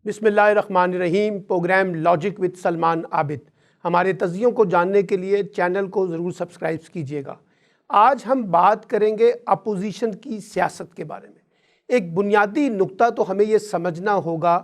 بسم اللہ الرحمن الرحیم۔ پروگرام لاجک وتھ سلمان عابد۔ ہمارے تجزیوں کو جاننے کے لیے چینل کو ضرور سبسکرائب کیجیے گا۔ آج ہم بات کریں گے اپوزیشن کی سیاست کے بارے میں۔ ایک بنیادی نقطہ تو ہمیں یہ سمجھنا ہوگا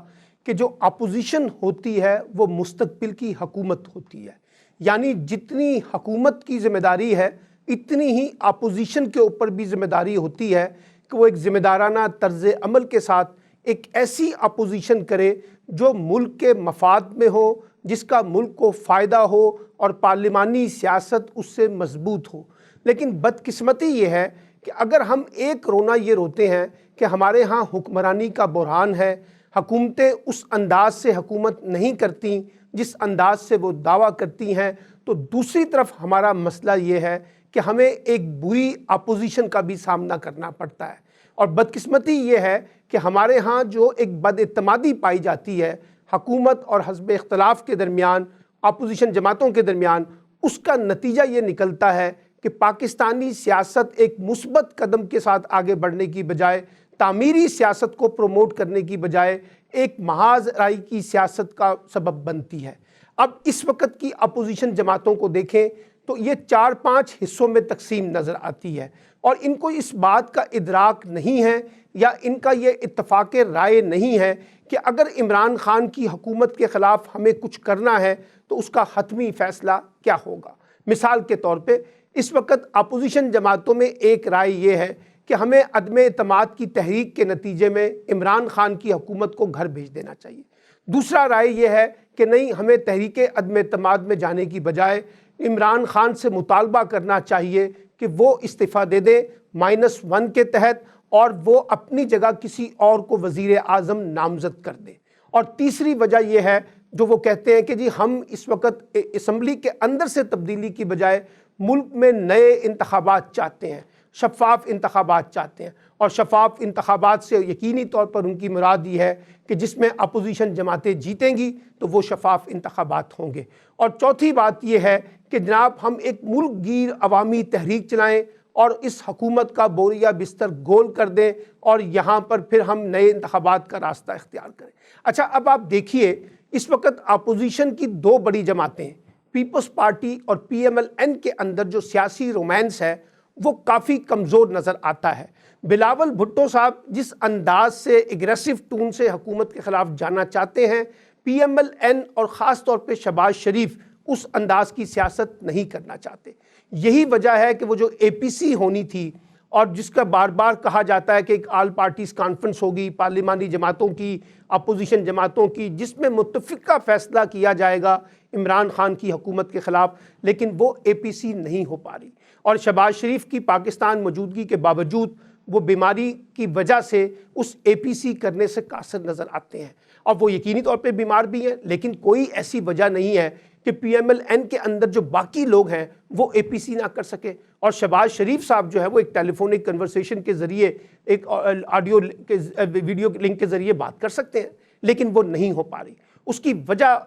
کہ جو اپوزیشن ہوتی ہے وہ مستقبل کی حکومت ہوتی ہے، یعنی جتنی حکومت کی ذمہ داری ہے اتنی ہی اپوزیشن کے اوپر بھی ذمہ داری ہوتی ہے کہ وہ ایک ذمہ دارانہ طرز عمل کے ساتھ ایک ایسی اپوزیشن کرے جو ملک کے مفاد میں ہو، جس کا ملک کو فائدہ ہو اور پارلیمانی سیاست اس سے مضبوط ہو۔ لیکن بدقسمتی یہ ہے کہ اگر ہم ایک رونا یہ روتے ہیں کہ ہمارے ہاں حکمرانی کا بحران ہے، حکومتیں اس انداز سے حکومت نہیں کرتی جس انداز سے وہ دعویٰ کرتی ہیں، تو دوسری طرف ہمارا مسئلہ یہ ہے کہ ہمیں ایک بری اپوزیشن کا بھی سامنا کرنا پڑتا ہے۔ اور بدقسمتی یہ ہے کہ ہمارے ہاں جو ایک بد اعتمادی پائی جاتی ہے حکومت اور حزب اختلاف کے درمیان، اپوزیشن جماعتوں کے درمیان، اس کا نتیجہ یہ نکلتا ہے کہ پاکستانی سیاست ایک مثبت قدم کے ساتھ آگے بڑھنے کی بجائے، تعمیری سیاست کو پروموٹ کرنے کی بجائے ایک محاذ رائی کی سیاست کا سبب بنتی ہے۔ اب اس وقت کی اپوزیشن جماعتوں کو دیکھیں تو یہ 4-5 حصوں میں تقسیم نظر آتی ہے، اور ان کو اس بات کا ادراک نہیں ہے یا ان کا یہ اتفاق رائے نہیں ہے کہ اگر عمران خان کی حکومت کے خلاف ہمیں کچھ کرنا ہے تو اس کا حتمی فیصلہ کیا ہوگا۔ مثال کے طور پہ اس وقت اپوزیشن جماعتوں میں ایک رائے یہ ہے کہ ہمیں عدم اعتماد کی تحریک کے نتیجے میں عمران خان کی حکومت کو گھر بھیج دینا چاہیے۔ دوسرا رائے یہ ہے کہ نہیں، ہمیں تحریک عدم اعتماد میں جانے کی بجائے عمران خان سے مطالبہ کرنا چاہیے کہ وہ استعفیٰ دے دیں -1 کے تحت، اور وہ اپنی جگہ کسی اور کو وزیر اعظم نامزد کر دیں۔ اور تیسری وجہ یہ ہے جو وہ کہتے ہیں کہ جی ہم اس وقت اسمبلی کے اندر سے تبدیلی کی بجائے ملک میں نئے انتخابات چاہتے ہیں، شفاف انتخابات چاہتے ہیں، اور شفاف انتخابات سے یقینی طور پر ان کی مراد یہ ہے کہ جس میں اپوزیشن جماعتیں جیتیں گی تو وہ شفاف انتخابات ہوں گے۔ اور چوتھی بات یہ ہے کہ جناب ہم ایک ملک گیر عوامی تحریک چلائیں اور اس حکومت کا بوریا بستر گول کر دیں، اور یہاں پر پھر ہم نئے انتخابات کا راستہ اختیار کریں۔ اچھا، اب آپ دیکھیے اس وقت اپوزیشن کی 2 بڑی جماعتیں پیپلز پارٹی اور PMLN کے اندر جو سیاسی رومانس ہے وہ کافی کمزور نظر آتا ہے۔ بلاول بھٹو صاحب جس انداز سے اگریسو ٹون سے حکومت کے خلاف جانا چاہتے ہیں، PMLN اور خاص طور پہ شہباز شریف اس انداز کی سیاست نہیں کرنا چاہتے۔ یہی وجہ ہے کہ وہ جو APC ہونی تھی اور جس کا بار بار کہا جاتا ہے کہ ایک آل پارٹیز کانفرنس ہوگی پارلیمانی جماعتوں کی، اپوزیشن جماعتوں کی، جس میں متفقہ فیصلہ کیا جائے گا عمران خان کی حکومت کے خلاف، لیکن وہ APC نہیں ہو پا رہی، اور شہباز شریف کی پاکستان موجودگی کے باوجود وہ بیماری کی وجہ سے اس APC کرنے سے قاصر نظر آتے ہیں۔ اب وہ یقینی طور پہ بیمار بھی ہیں، لیکن کوئی ایسی وجہ نہیں ہے کہ PMLN کے اندر جو باقی لوگ ہیں وہ APC نہ کر سکے۔ اور شہباز شریف صاحب جو ہے وہ ایک ٹیلی فونک کنورسیشن کے ذریعے، ایک آڈیو کے ویڈیو لنک کے ذریعے بات کر سکتے ہیں، لیکن وہ نہیں ہو پا رہی۔ اس کی وجہ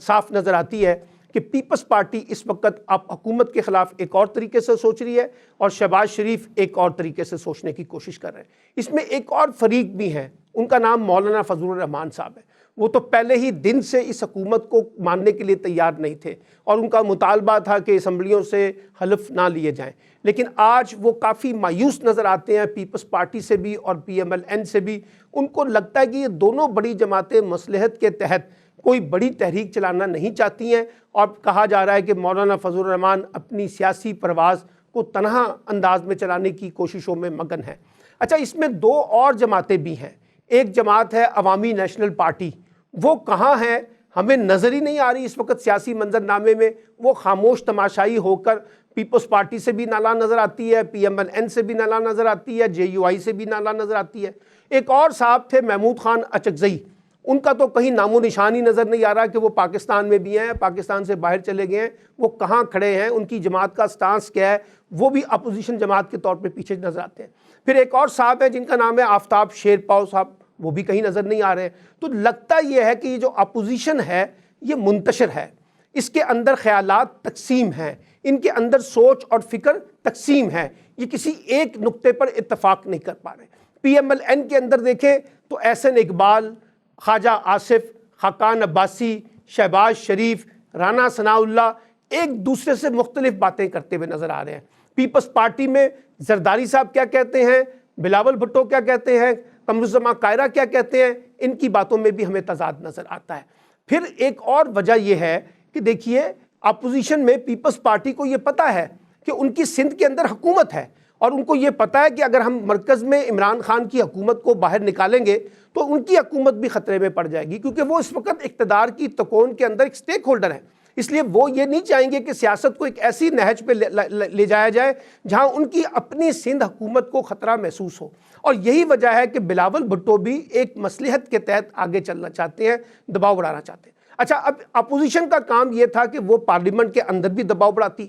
صاف نظر آتی ہے کہ پیپلز پارٹی اس وقت اب حکومت کے خلاف ایک اور طریقے سے سوچ رہی ہے، اور شہباز شریف ایک اور طریقے سے سوچنے کی کوشش کر رہے ہیں۔ اس میں ایک اور فریق بھی ہے، ان کا نام مولانا فضل الرحمان صاحب ہے۔ وہ تو پہلے ہی دن سے اس حکومت کو ماننے کے لیے تیار نہیں تھے، اور ان کا مطالبہ تھا کہ اسمبلیوں سے حلف نہ لیے جائیں، لیکن آج وہ کافی مایوس نظر آتے ہیں پیپلز پارٹی سے بھی اور PMLN سے بھی۔ ان کو لگتا ہے کہ یہ دونوں بڑی جماعتیں مصلحت کے تحت کوئی بڑی تحریک چلانا نہیں چاہتی ہیں، اور کہا جا رہا ہے کہ مولانا فضل الرحمان اپنی سیاسی پرواز کو تنہا انداز میں چلانے کی کوششوں میں مگن ہے۔ اچھا، اس میں 2 اور جماعتیں بھی ہیں۔ ایک جماعت ہے عوامی نیشنل پارٹی، وہ کہاں ہے ہمیں نظر ہی نہیں آ رہی اس وقت سیاسی منظر نامے میں۔ وہ خاموش تماشائی ہو کر پیپلز پارٹی سے بھی نالا نظر آتی ہے، PMLN سے بھی نالا نظر آتی ہے، JUI سے بھی نالا نظر آتی ہے۔ ایک اور صاحب تھے محمود خان اچکزئی، ان کا تو کہیں نام و نشان ہی نظر نہیں آ رہا کہ وہ پاکستان میں بھی ہیں، پاکستان سے باہر چلے گئے ہیں، وہ کہاں کھڑے ہیں، ان کی جماعت کا سٹانس کیا ہے، وہ بھی اپوزیشن جماعت کے طور پہ پیچھے نظر آتے ہیں۔ پھر ایک اور صاحب ہے جن کا نام ہے آفتاب شیر پاؤ صاحب، وہ بھی کہیں نظر نہیں آ رہے ہیں۔ تو لگتا یہ ہے کہ یہ جو اپوزیشن ہے یہ منتشر ہے، اس کے اندر خیالات تقسیم ہیں، ان کے اندر سوچ اور فکر تقسیم ہے، یہ کسی ایک نقطے پر اتفاق نہیں کر پا رہے۔ PMLN کے اندر دیکھیں تو احسن اقبال، خواجہ آصف، خاقان عباسی، شہباز شریف، رانا ثناء اللہ ایک دوسرے سے مختلف باتیں کرتے ہوئے نظر آ رہے ہیں۔ پیپلز پارٹی میں زرداری صاحب کیا کہتے ہیں، بلاول بھٹو کیا کہتے ہیں، قمرالزمان قاہرہ کیا کہتے ہیں، ان کی باتوں میں بھی ہمیں تضاد نظر آتا ہے۔ پھر ایک اور وجہ یہ ہے کہ دیکھیے اپوزیشن میں پیپلز پارٹی کو یہ پتہ ہے کہ ان کی سندھ کے اندر حکومت ہے، اور ان کو یہ پتہ ہے کہ اگر ہم مرکز میں عمران خان کی حکومت کو باہر نکالیں گے تو ان کی حکومت بھی خطرے میں پڑ جائے گی، کیونکہ وہ اس وقت اقتدار کی تکون کے اندر ایک سٹیک ہولڈر ہے۔ اس لیے وہ یہ نہیں چاہیں گے کہ سیاست کو ایک ایسی نہج پہ لے جایا جائے جہاں ان کی اپنی سندھ حکومت کو خطرہ محسوس ہو، اور یہی وجہ ہے کہ بلاول بھٹو بھی ایک مصلحت کے تحت آگے چلنا چاہتے ہیں، دباؤ بڑھانا چاہتے ہیں۔ اچھا، اب اپوزیشن کا کام یہ تھا کہ وہ پارلیمنٹ کے اندر بھی دباؤ بڑھاتی،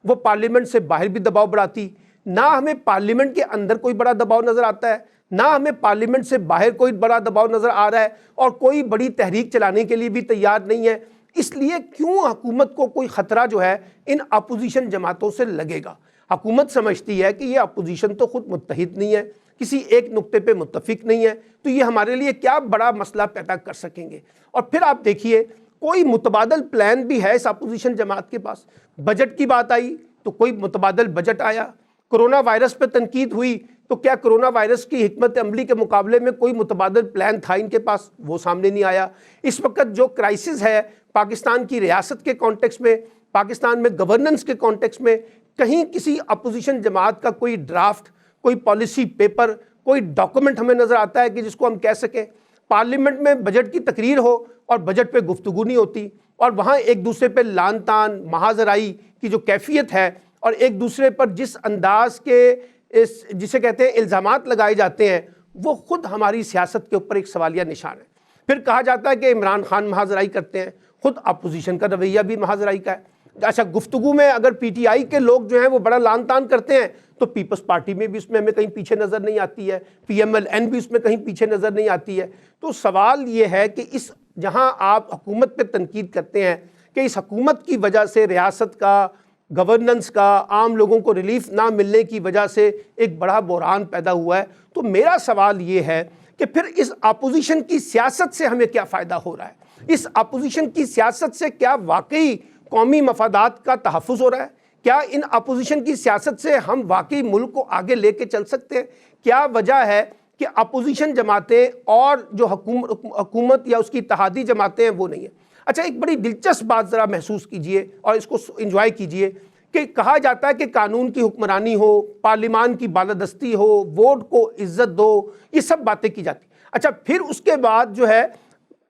وہ پارلیمنٹ سے باہر بھی دباؤ بڑھاتی۔ نہ ہمیں پارلیمنٹ کے اندر کوئی بڑا دباؤ نظر آتا ہے، نہ ہمیں پارلیمنٹ سے باہر کوئی بڑا دباؤ نظر آ رہا ہے، اور کوئی بڑی تحریک چلانے کے لیے بھی تیار نہیں ہے۔ اس لیے کیوں حکومت کو کوئی خطرہ جو ہے ان اپوزیشن جماعتوں سے لگے گا؟ حکومت سمجھتی ہے کہ یہ اپوزیشن تو خود متحد نہیں ہے، کسی ایک نقطے پہ متفق نہیں ہے، تو یہ ہمارے لیے کیا بڑا مسئلہ پیدا کر سکیں گے۔ اور پھر آپ دیکھیے کوئی متبادل پلان بھی ہے اس اپوزیشن جماعت کے پاس۔ بجٹ کی بات آئی تو کوئی متبادل بجٹ آیا، کرونا وائرس پہ تنقید ہوئی تو کیا کرونا وائرس کی حکمت عملی کے مقابلے میں کوئی متبادل پلان تھا ان کے پاس؟ وہ سامنے نہیں آیا۔ اس وقت جو کرائسس ہے پاکستان کی ریاست کے کانٹیکس میں، پاکستان میں گورننس کے کانٹیکس میں، کہیں کسی اپوزیشن جماعت کا کوئی ڈرافٹ، کوئی پالیسی پیپر، کوئی ڈاکومنٹ ہمیں نظر آتا ہے کہ جس کو ہم کہہ سکیں پارلیمنٹ میں بجٹ کی تقریر ہو اور بجٹ پہ گفتگو نہیں ہوتی، اور وہاں ایک دوسرے پہ لان تان محاذرائی کی جو کیفیت ہے، اور ایک دوسرے پر جس انداز کے جسے کہتے ہیں الزامات لگائے جاتے ہیں، وہ خود ہماری سیاست کے اوپر ایک سوالیہ نشان ہے۔ پھر کہا جاتا ہے کہ عمران خان محاذرائی کرتے ہیں، خود اپوزیشن کا رویہ بھی محاذرائی کا ہے۔ اچھا، گفتگو میں اگر پی ٹی آئی کے لوگ جو ہیں وہ بڑا لان تان کرتے ہیں تو پیپلز پارٹی میں بھی اس میں ہمیں کہیں پیچھے نظر نہیں آتی ہے، پی ایم ایل این بھی اس میں کہیں پیچھے نظر نہیں آتی ہے۔ تو سوال یہ ہے کہ اس جہاں آپ حکومت پہ تنقید کرتے ہیں کہ اس حکومت کی وجہ سے ریاست کا، گورننس کا، عام لوگوں کو ریلیف نہ ملنے کی وجہ سے ایک بڑا بحران پیدا ہوا ہے، تو میرا سوال یہ ہے کہ پھر اس اپوزیشن کی سیاست سے ہمیں کیا فائدہ ہو رہا ہے؟ اس اپوزیشن کی سیاست سے کیا واقعی قومی مفادات کا تحفظ ہو رہا ہے؟ کیا ان اپوزیشن کی سیاست سے ہم واقعی ملک کو آگے لے کے چل سکتے ہیں؟ کیا وجہ ہے کہ اپوزیشن جماعتیں اور جو حکومت یا اس کی اتحادی جماعتیں ہیں وہ نہیں ہیں؟ اچھا، ایک بڑی دلچسپ بات ذرا محسوس کیجئے اور اس کو انجوائے کیجئے کہ کہا جاتا ہے کہ قانون کی حکمرانی ہو، پارلیمان کی بالادستی ہو، ووٹ کو عزت دو، یہ سب باتیں کی جاتی۔ اچھا، پھر اس کے بعد جو ہے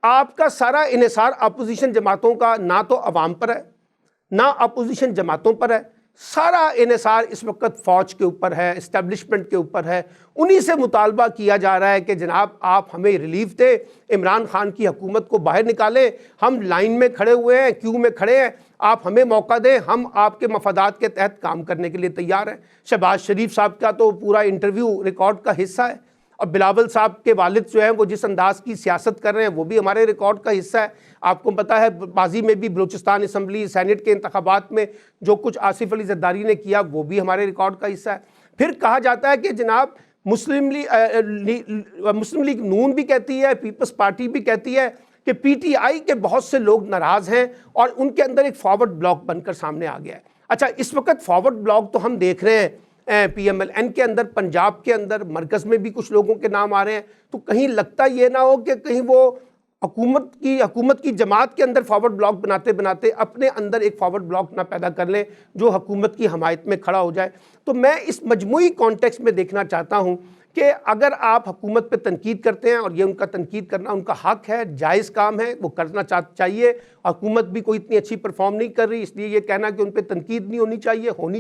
آپ کا سارا انحصار اپوزیشن جماعتوں کا نہ تو عوام پر ہے، نہ اپوزیشن جماعتوں پر ہے، سارا انحصار اس وقت فوج کے اوپر ہے، اسٹیبلشمنٹ کے اوپر ہے۔ انہی سے مطالبہ کیا جا رہا ہے کہ جناب آپ ہمیں ریلیف دیں، عمران خان کی حکومت کو باہر نکالیں، ہم لائن میں کھڑے ہوئے ہیں، کیو میں کھڑے ہیں، آپ ہمیں موقع دیں، ہم آپ کے مفادات کے تحت کام کرنے کے لیے تیار ہیں۔ شہباز شریف صاحب کا تو پورا انٹرویو ریکارڈ کا حصہ ہے، اور بلاول صاحب کے والد جو ہیں وہ جس انداز کی سیاست کر رہے ہیں وہ بھی ہمارے ریکارڈ کا حصہ ہے۔ آپ کو پتہ ہے ماضی میں بھی بلوچستان اسمبلی سینٹ کے انتخابات میں جو کچھ آصف علی زرداری نے کیا وہ بھی ہمارے ریکارڈ کا حصہ ہے۔ پھر کہا جاتا ہے کہ جناب مسلم لیگ نون بھی کہتی ہے، پیپلز پارٹی بھی کہتی ہے کہ پی ٹی آئی کے بہت سے لوگ ناراض ہیں اور ان کے اندر ایک فارورڈ بلاک بن کر سامنے آ گیا ہے۔ اچھا، اس وقت فارورڈ بلاک تو ہم دیکھ رہے ہیں پی ایم ایل این کے اندر، پنجاب کے اندر، مرکز میں بھی کچھ لوگوں کے نام آ رہے ہیں، تو کہیں لگتا یہ نہ ہو کہ کہیں وہ حکومت کی جماعت کے اندر فارورڈ بلاک بناتے بناتے اپنے اندر ایک فارورڈ بلاک نہ پیدا کر لیں جو حکومت کی حمایت میں کھڑا ہو جائے۔ تو میں اس مجموعی کانٹیکس میں دیکھنا چاہتا ہوں کہ اگر آپ حکومت پہ تنقید کرتے ہیں، اور یہ ان کا تنقید کرنا ان کا حق ہے، جائز کام ہے، وہ کرنا چاہیے، حکومت بھی کوئی اتنی اچھی پرفارم نہیں کر رہی، اس لیے یہ کہنا کہ ان پہ تنقید نہیں ہونی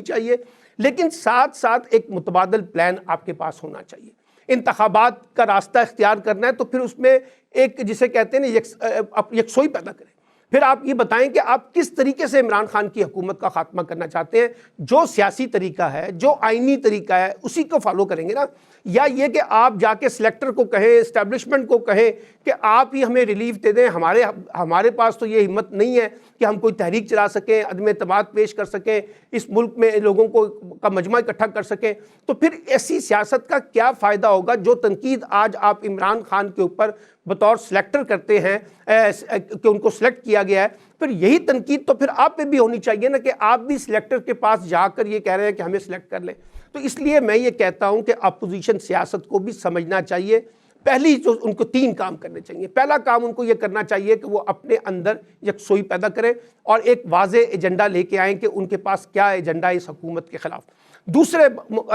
چاہیے، لیکن ساتھ ساتھ ایک متبادل پلان آپ کے پاس ہونا چاہیے۔ انتخابات کا راستہ اختیار کرنا ہے تو پھر اس میں ایک جسے کہتے ہیں نا یکسوئی پیدا کریں۔ پھر آپ یہ بتائیں کہ آپ کس طریقے سے عمران خان کی حکومت کا خاتمہ کرنا چاہتے ہیں۔ جو سیاسی طریقہ ہے، جو آئینی طریقہ ہے، اسی کو فالو کریں گے نا، یا یہ کہ آپ جا کے سلیکٹر کو کہیں، اسٹیبلشمنٹ کو کہیں کہ آپ ہی ہمیں ریلیف دے دیں، ہمارے پاس تو یہ ہمت نہیں ہے کہ ہم کوئی تحریک چلا سکیں، عدم اعتماد پیش کر سکیں، اس ملک میں لوگوں کا مجمع اکٹھا کر سکیں، تو پھر ایسی سیاست کا کیا فائدہ ہوگا جو تنقید آج آپ عمران خان کے اوپر بطور سلیکٹر کرتے ہیں کہ ان کو سلیکٹ کیا گیا ہے، پھر یہی تنقید تو پھر آپ پہ بھی ہونی چاہیے نا کہ آپ بھی سلیکٹر کے پاس جا کر یہ کہہ رہے ہیں کہ ہمیں سلیکٹ کر لیں۔ تو اس لیے میں یہ کہتا ہوں کہ اپوزیشن سیاست کو بھی سمجھنا چاہیے۔ پہلی جو ان کو 3 کام کرنے چاہیے۔ پہلا کام ان کو یہ کرنا چاہیے کہ وہ اپنے اندر یکسوئی پیدا کریں اور ایک واضح ایجنڈا لے کے آئیں کہ ان کے پاس کیا ایجنڈا ہے اس حکومت کے خلاف۔ دوسرے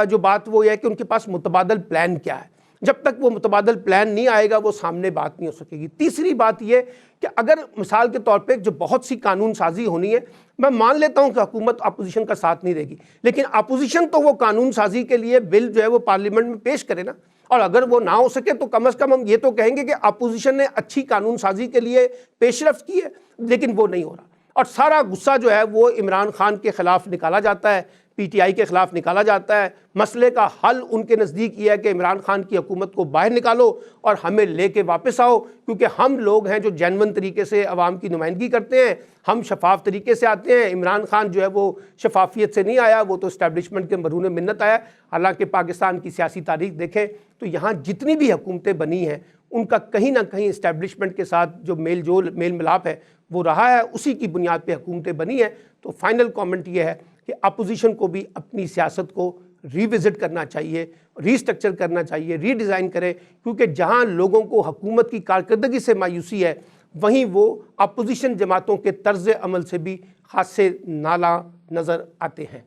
جو بات وہ یہ ہے کہ ان کے پاس متبادل پلان کیا ہے۔ جب تک وہ متبادل پلان نہیں آئے گا وہ سامنے بات نہیں ہو سکے گی۔ تیسری بات یہ کہ اگر مثال کے طور پہ جو بہت سی قانون سازی ہونی ہے، میں مان لیتا ہوں کہ حکومت اپوزیشن کا ساتھ نہیں دے گی، لیکن اپوزیشن تو وہ قانون سازی کے لیے بل جو ہے وہ پارلیمنٹ میں پیش کرے نا، اور اگر وہ نہ ہو سکے تو کم از کم ہم یہ تو کہیں گے کہ اپوزیشن نے اچھی قانون سازی کے لیے پیش رفت کی ہے، لیکن وہ نہیں ہو رہا۔ اور سارا غصہ جو ہے وہ عمران خان کے خلاف نکالا جاتا ہے، پی ٹی آئی کے خلاف نکالا جاتا ہے۔ مسئلے کا حل ان کے نزدیک یہ ہے کہ عمران خان کی حکومت کو باہر نکالو اور ہمیں لے کے واپس آؤ، کیونکہ ہم لوگ ہیں جو جینون طریقے سے عوام کی نمائندگی کرتے ہیں، ہم شفاف طریقے سے آتے ہیں۔ عمران خان جو ہے وہ شفافیت سے نہیں آیا، وہ تو اسٹیبلشمنٹ کے مرہون منت آیا۔ حالانکہ پاکستان کی سیاسی تاریخ دیکھیں تو یہاں جتنی بھی حکومتیں بنی ہیں ان کا کہیں نہ کہیں اسٹیبلشمنٹ کے ساتھ جو میل ملاپ ہے وہ رہا ہے، اسی کی بنیاد پہ حکومتیں بنی ہیں۔ تو فائنل کامنٹ یہ ہے کہ اپوزیشن کو بھی اپنی سیاست کو ریوزٹ کرنا چاہیے، ری سٹرکچر کرنا چاہیے، ری ڈیزائن کرے، کیونکہ جہاں لوگوں کو حکومت کی کارکردگی سے مایوسی ہے وہیں وہ اپوزیشن جماعتوں کے طرز عمل سے بھی خاصے نالاں نظر آتے ہیں۔